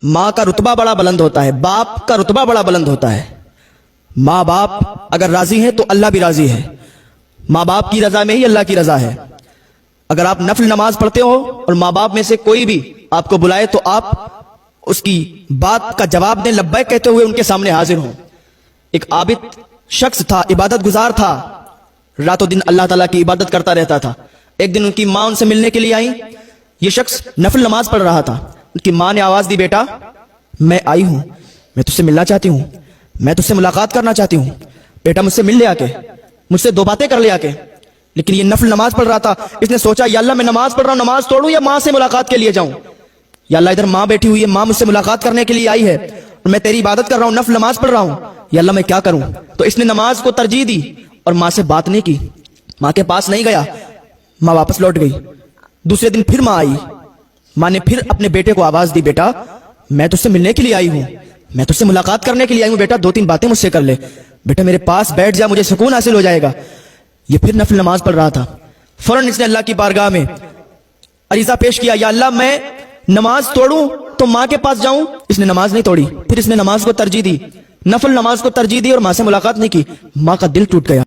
ماں کا رتبہ بڑا بلند ہوتا ہے، باپ کا رتبہ بڑا بلند ہوتا ہے۔ ماں باپ اگر راضی ہیں تو اللہ بھی راضی ہے، ماں باپ کی رضا میں ہی اللہ کی رضا ہے۔ اگر آپ نفل نماز پڑھتے ہو اور ماں باپ میں سے کوئی بھی آپ کو بلائے تو آپ اس کی بات کا جواب دیں، لبیک کہتے ہوئے ان کے سامنے حاضر ہوں۔ ایک عابد شخص تھا، عبادت گزار تھا، رات و دن اللہ تعالیٰ کی عبادت کرتا رہتا تھا۔ ایک دن ان کی ماں ان سے ملنے کے لیے آئی، یہ شخص نفل نماز پڑھ رہا تھا۔ ان کی ماں نے آواز دی، بیٹا میں آئی ہوں، میں تجھ سے ملنا چاہتی ہوں، میں تجھ سے ملاقات کرنا چاہتی ہوں، بیٹا مجھ سے مل لے آ کے، مجھ سے دو باتیں کر لے آ کے۔ لیکن یہ نفل نماز پڑھ رہا تھا، اس نے سوچا یا اللہ میں نماز پڑھ رہا ہوں، نماز توڑوں یا ماں سے ملاقات کے لیے جاؤں؟ یا اللہ ادھر ماں بیٹھی ہوئی ہے، ماں مجھ سے ملاقات کرنے کے لیے آئی ہے اور میں تیری عبادت کر رہا ہوں، نفل نماز پڑھ رہا ہوں، یا اللہ میں کیا کروں؟ تو اس نے نماز کو ترجیح دی اور ماں سے بات نہیں کی، ماں کے پاس نہیں گیا، ماں واپس لوٹ گئی۔ دوسرے دن پھر ماں آئی، ماں نے پھر اپنے بیٹے کو آواز دی، بیٹا میں تجھ سے ملنے کے لیے آئی ہوں، میں تجھ سے ملاقات کرنے کے لیے آئی ہوں، بیٹا دو تین باتیں مجھ سے کر لے، بیٹا میرے پاس بیٹھ جا، مجھے سکون حاصل ہو جائے گا۔ یہ پھر نفل نماز پڑھ رہا تھا، فوراً اس نے اللہ کی بارگاہ میں عریضہ پیش کیا، یا اللہ میں نماز توڑوں تو ماں کے پاس جاؤں؟ اس نے نماز نہیں توڑی، پھر اس نے نماز کو ترجیح دی، نفل نماز کو ترجیح دی اور ماں سے ملاقات نہیں کی۔ ماں کا دل ٹوٹ گیا۔